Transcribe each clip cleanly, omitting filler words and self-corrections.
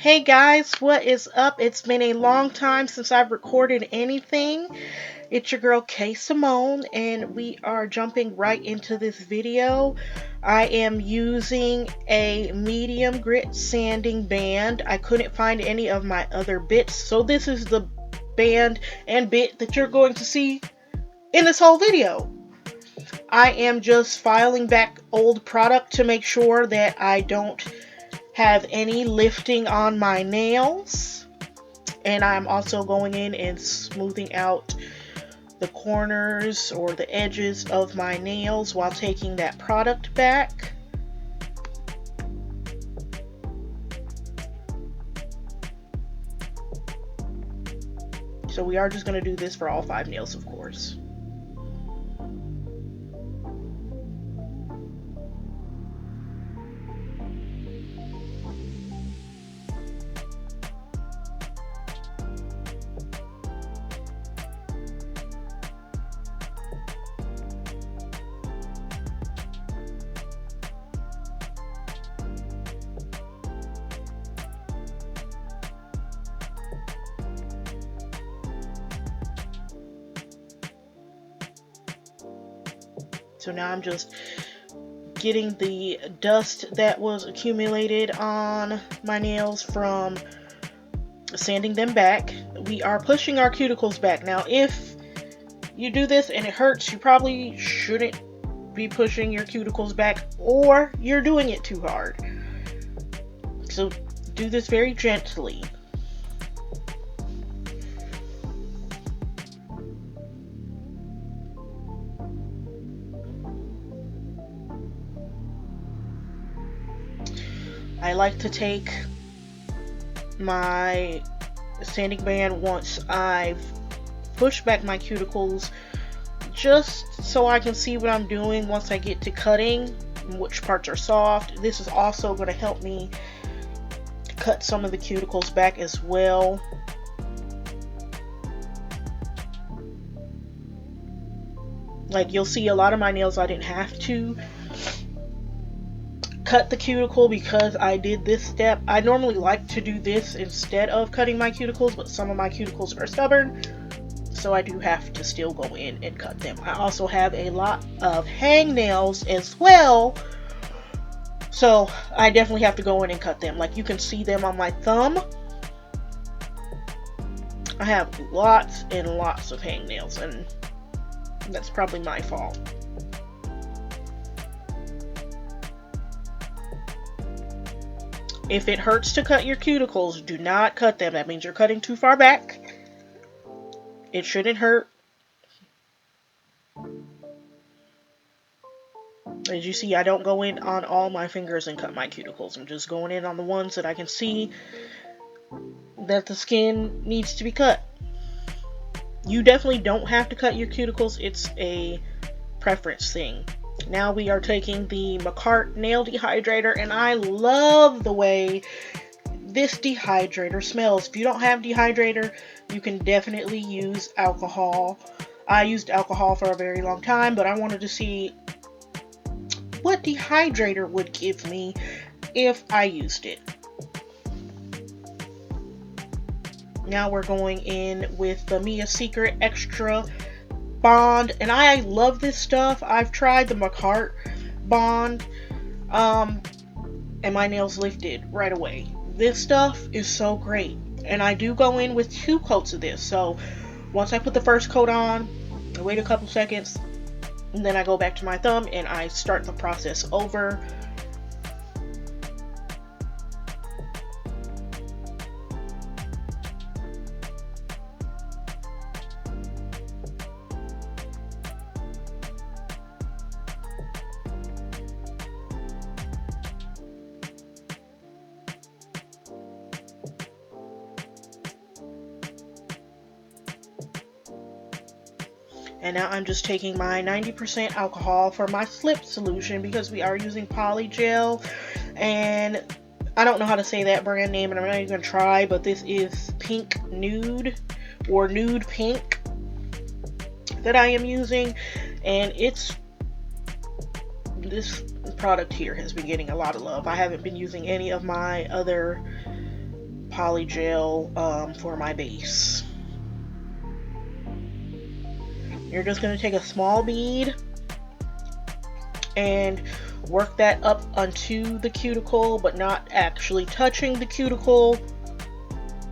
Hey guys, what is up? It's been a long time since I've recorded anything. It's your girl K Simone, and we are jumping right into this video. I am using a medium grit sanding band. I couldn't find any of my other bits, so this is the band and bit that you're going to see in this whole video. I am just filing back old product to make sure that I don't have any lifting on my nails, and I'm also going in and smoothing out the corners or the edges of my nails while taking that product back. So we are just going to do this for all 5 nails, of course. So now I'm just getting the dust that was accumulated on my nails from sanding them back. We are pushing our cuticles back. Now, if you do this and it hurts, you probably shouldn't be pushing your cuticles back, or you're doing it too hard. So do this very gently. I like to take my sanding band once I've pushed back my cuticles, just so I can see what I'm doing once I get to cutting, which parts are soft. This is also going to help me cut some of the cuticles back as well. Like, you'll see a lot of my nails I didn't have to cut the cuticle because I did this step. I normally like to do this instead of cutting my cuticles, but some of my cuticles are stubborn, so I do have to still go in and cut them. I also have a lot of hangnails as well, so I definitely have to go in and cut them. Like, you can see them on my thumb. I have lots and lots of hangnails, and that's probably my fault. If it hurts to cut your cuticles, do not cut them. That means you're cutting too far back. It shouldn't hurt. As you see, I don't go in on all my fingers and cut my cuticles. I'm just going in on the ones that I can see that the skin needs to be cut. You definitely don't have to cut your cuticles. It's a preference thing. Now we are taking the Makartt nail dehydrator, and I love the way this dehydrator smells. If you don't have dehydrator, you can definitely use alcohol. I used alcohol for a very long time, but I wanted to see what dehydrator would give me if I used it. Now we're going in with the Mia Secret Xtra Bond, and I love this stuff. I've tried the Makartt Bond, and my nails lifted right away. This stuff is so great, and I do go in with 2 coats of this. So once I put the first coat on, I wait a couple seconds, and then I go back to my thumb and I start the process over. And now I'm just taking my 90% alcohol for my slip solution, because we are using Polygel, and I don't know how to say that brand name, and I'm not even going to try, but this is Pink Nude, or Nude Pink, that I am using, and this product here has been getting a lot of love. I haven't been using any of my other Polygel for my base. You're just going to take a small bead and work that up onto the cuticle, but not actually touching the cuticle,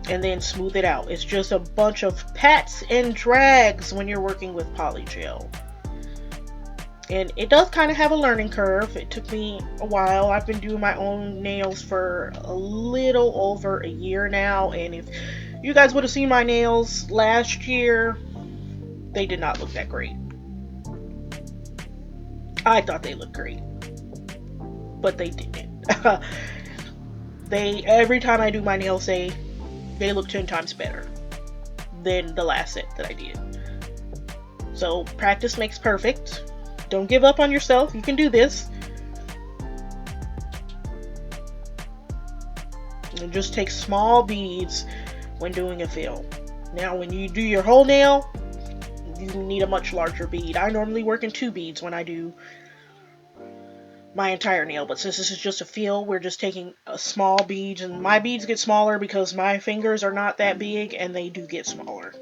and then smooth it out. It's just a bunch of pats and drags when you're working with Polygel. And it does kind of have a learning curve. It took me a while. I've been doing my own nails for a little over a year now, and if you guys would have seen my nails last year, they did not look that great. I thought they looked great, but they didn't. Every time I do my nails, they look 10 times better than the last set that I did. So practice makes perfect. Don't give up on yourself. You can do this. And just take small beads when doing a fill. Now when you do your whole nail, you need a much larger bead. I normally work in 2 beads when I do my entire nail, but since this is just a fill, we're just taking a small beads, and my beads get smaller because my fingers are not that big and they do get smaller.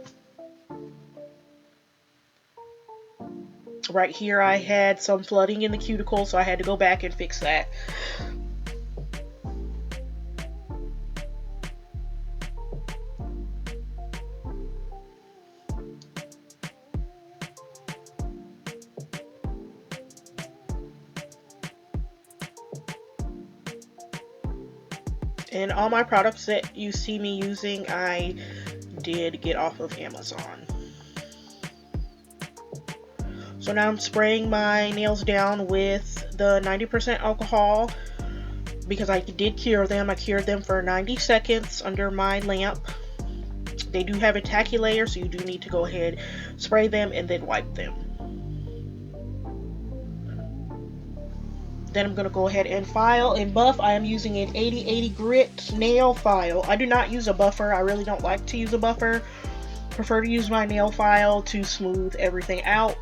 Right here I had some flooding in the cuticle, so I had to go back and fix that. And all my products that you see me using, I did get off of Amazon. So now I'm spraying my nails down with the 90% alcohol because I did cure them. I cured them for 90 seconds under my lamp. They do have a tacky layer, so you do need to go ahead, spray them, and then wipe them. Then I'm going to go ahead and file and buff. I am using an 8080 grit nail file. I do not use a buffer. I really don't like to use a buffer. Prefer to use my nail file to smooth everything out.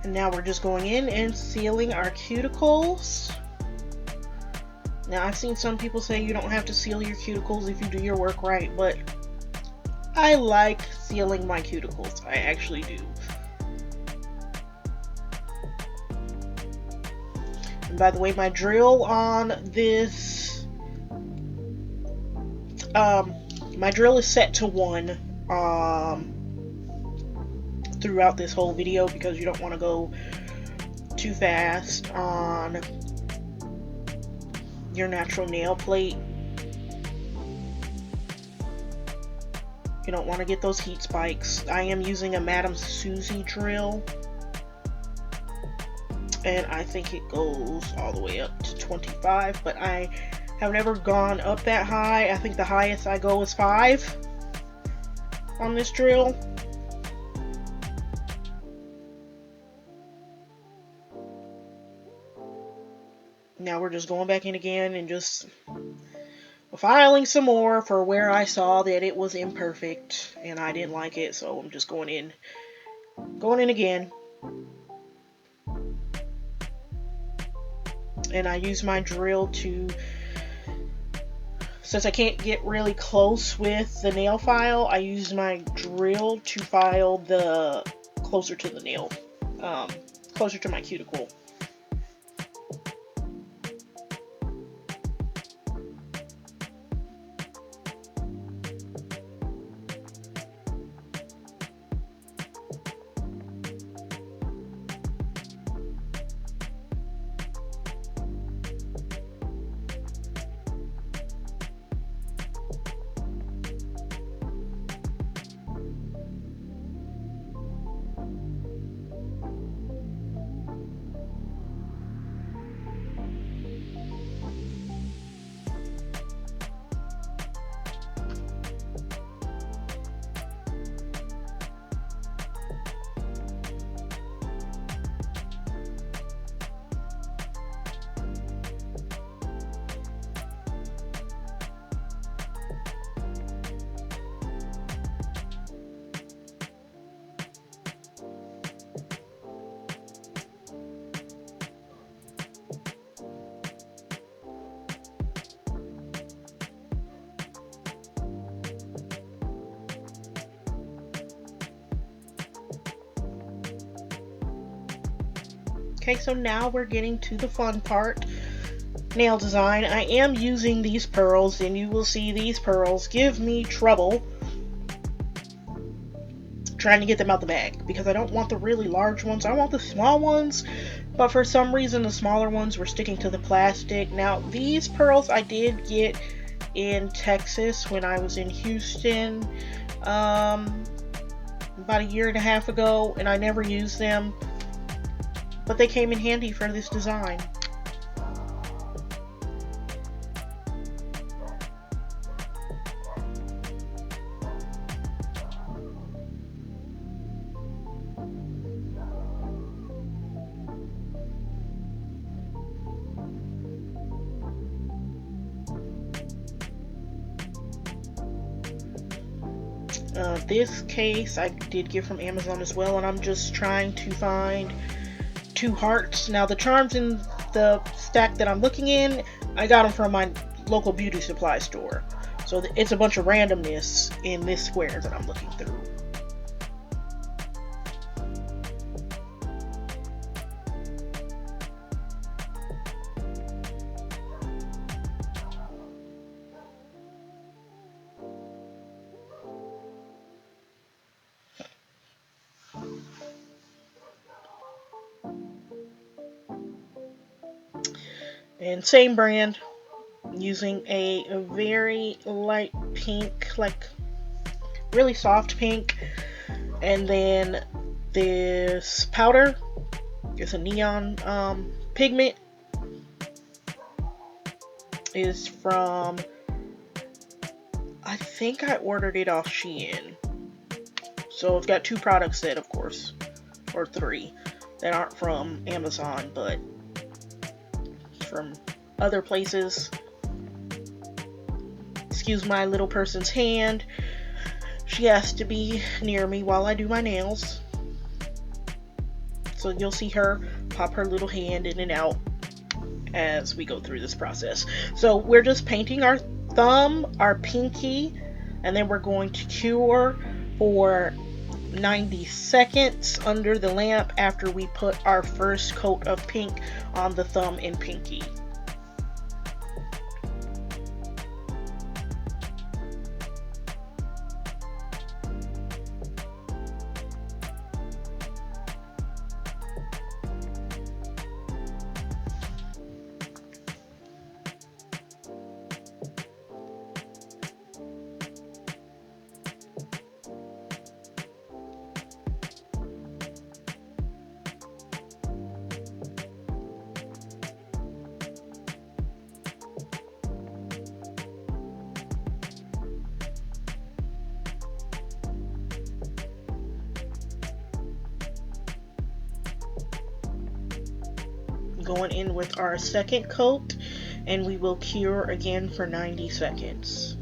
And now we're just going in and sealing our cuticles. Now I've seen some people say you don't have to seal your cuticles if you do your work right, but I like sealing my cuticles. I actually do. And by the way, my drill on this, my drill is set to 1 throughout this whole video because you don't want to go too fast on your natural nail plate. You don't want to get those heat spikes. I am using a Madame Susie drill, and I think it goes all the way up to 25, but I have never gone up that high. I think the highest I go is 5 on this drill. Now we're just going back in again and just filing some more for where I saw that it was imperfect and I didn't like it, so I'm just going in again. And I use my drill to, since I can't get really close with the nail file, I use my drill to file the closer to the nail, closer to my cuticle. Okay, so now we're getting to the fun part. Nail design. I am using these pearls, and you will see these pearls give me trouble trying to get them out the bag because I don't want the really large ones. I want the small ones, but for some reason the smaller ones were sticking to the plastic. Now these pearls I did get in Texas when I was in Houston about a year and a half ago, and I never used them, but they came in handy for this design. This case I did get from Amazon as well, and I'm just trying to find 2 hearts. Now the charms in the stack that I'm looking in, I got them from my local beauty supply store. So it's a bunch of randomness in this square that I'm looking through. And same brand, using a very light pink, like really soft pink, and then this powder is a neon pigment, is from, I think I ordered it off Shein. So I've got 2 products that, of course, or 3 that aren't from Amazon, but from other places. Excuse my little person's hand. She has to be near me while I do my nails. So you'll see her pop her little hand in and out as we go through this process. So we're just painting our thumb, our pinky, and then we're going to cure for 90 seconds under the lamp after we put our first coat of pink on the thumb and pinky. Going in with our second coat, and we will cure again for 90 seconds.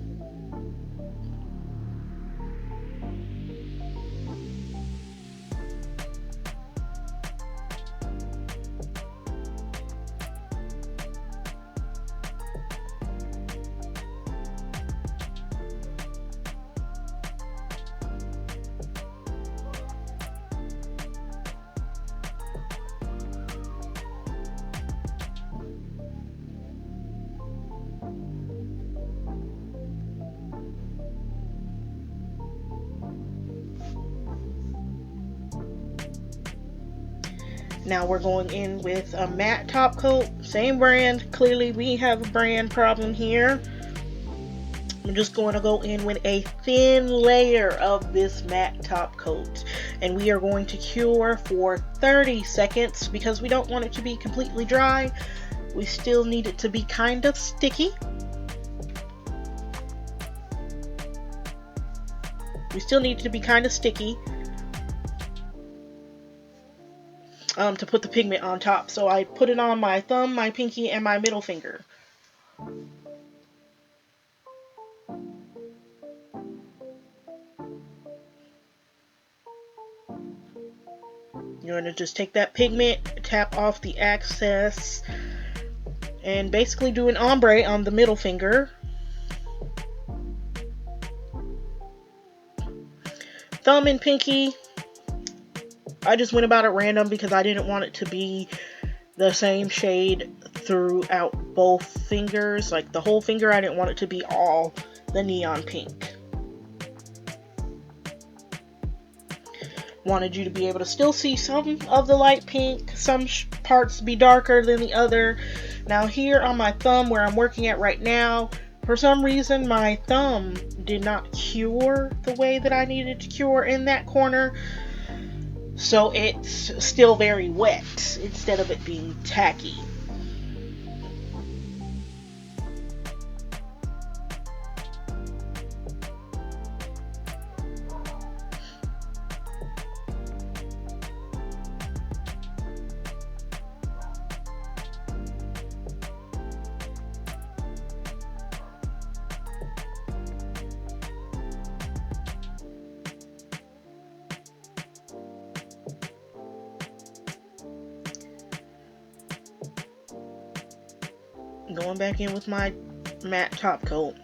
Now we're going in with a matte top coat, same brand. Clearly we have a brand problem here. I'm just going to go in with a thin layer of this matte top coat, and we are going to cure for 30 seconds because we don't want it to be completely dry. We still need it to be kind of sticky. To put the pigment on top. So I put it on my thumb, my pinky, and my middle finger. You're going to just take that pigment, tap off the excess, and basically do an ombre on the middle finger. Thumb and pinky, I just went about it random because I didn't want it to be the same shade throughout both fingers, like the whole finger. I didn't want it to be all the neon pink. Wanted you to be able to still see some of the light pink, some parts be darker than the other. Now here on my thumb where I'm working at right now, for some reason my thumb did not cure the way that I needed to cure in that corner. So it's still very wet instead of it being tacky. Going back in with my matte top coat.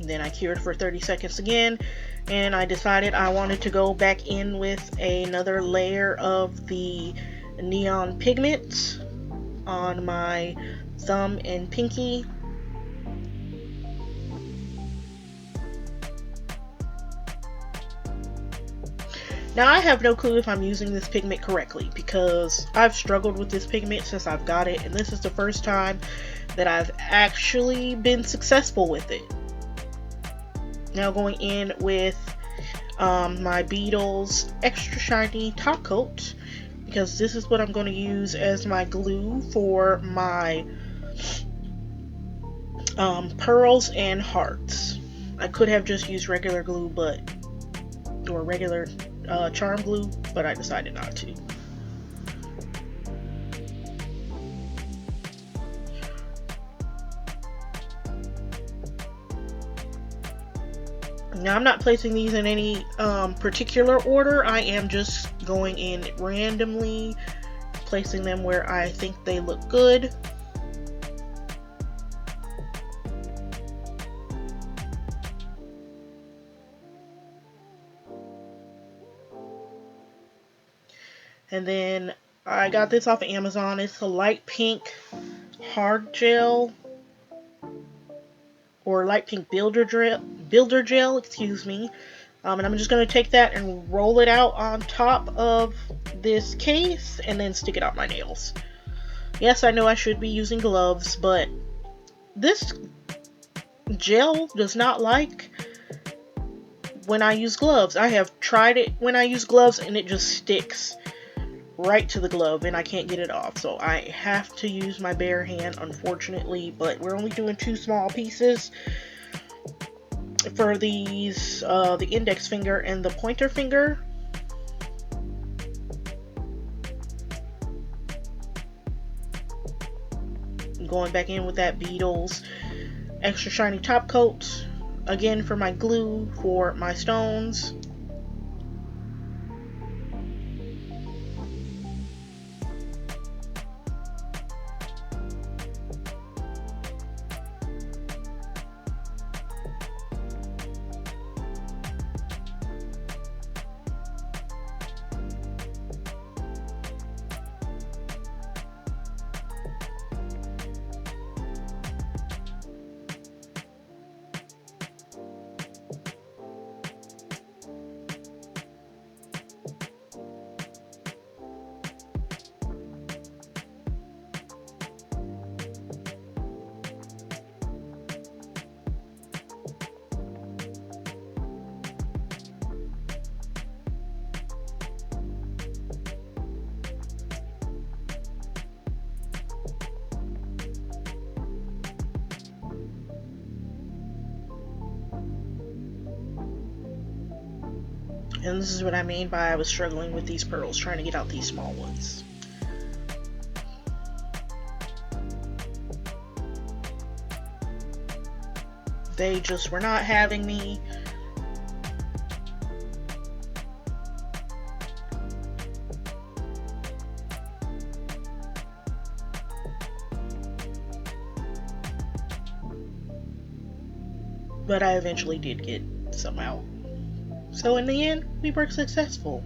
Then I cured for 30 seconds again, and I decided I wanted to go back in with another layer of the neon pigment on my thumb and pinky. Now I have no clue if I'm using this pigment correctly because I've struggled with this pigment since I've got it, and this is the first time that I've actually been successful with it. Now going in with my Beetles Extra Shiny Top Coat, because this is what I'm going to use as my glue for my pearls and hearts. I could have just used regular glue, or regular charm glue, but I decided not to. Now I'm not placing these in any particular order. I am just going in randomly, placing them where I think they look good. And then I got this off of Amazon. It's a light pink hard gel, or light pink builder gel, excuse me. And I'm just going to take that and roll it out on top of this case and then stick it on my nails. Yes, I know I should be using gloves, but this gel does not like when I use gloves. I have tried it when I use gloves and it just sticks right to the glove and I can't get it off. So I have to use my bare hand, unfortunately, but we're only doing 2 small pieces for these, the index finger and the pointer finger. Going back in with that Beetles Extra Shiny Top Coat, again for my glue for my stones. And this is what I mean by I was struggling with these pearls, trying to get out these small ones. They just were not having me. but I eventually did get some out. So in the end, we were successful.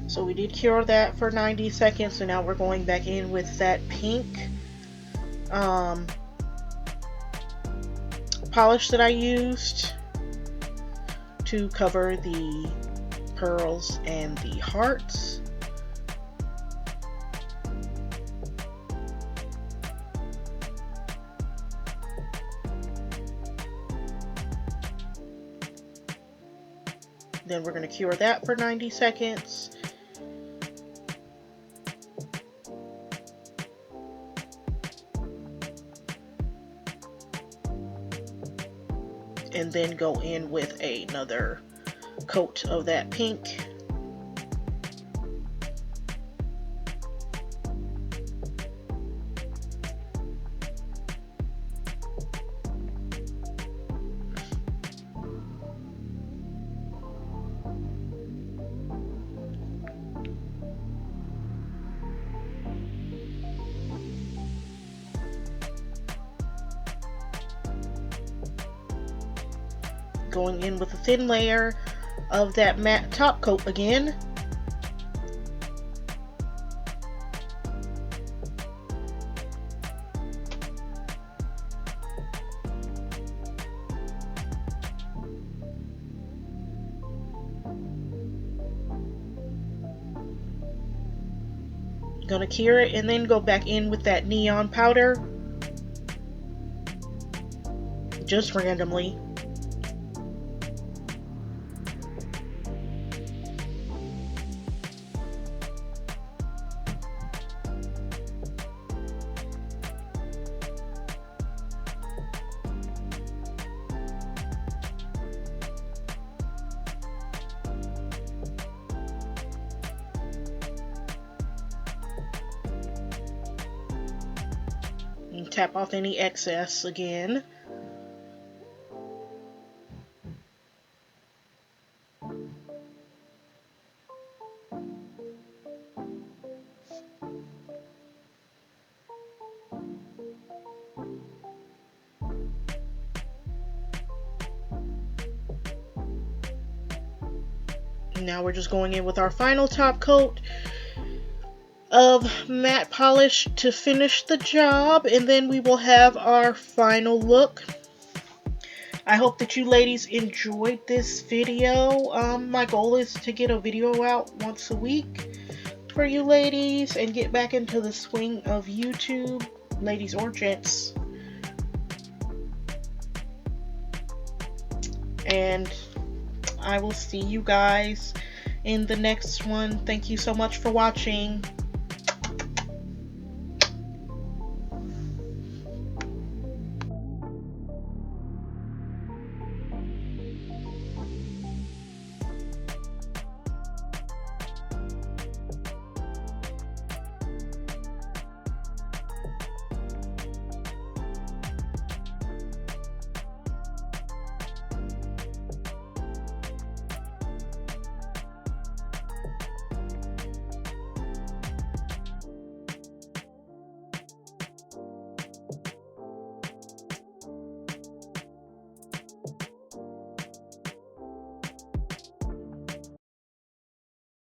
So we did cure that for 90 seconds, so now we're going back in with that pink polish that I used to cover the pearls and the hearts. Then we're going to cure that for 90 seconds. And then go in with another coat of that pink. Going in with a thin layer of that matte top coat again. Gonna cure it and then go back in with that neon powder. Just randomly. And tap off any excess again. Now we're just going in with our final top coat of matte polish to finish the job, and then we will have our final look. I hope that you ladies enjoyed this video. My goal is to get a video out once a week for you ladies and get back into the swing of YouTube, ladies or gents. And I will see you guys in the next one. Thank you so much for watching.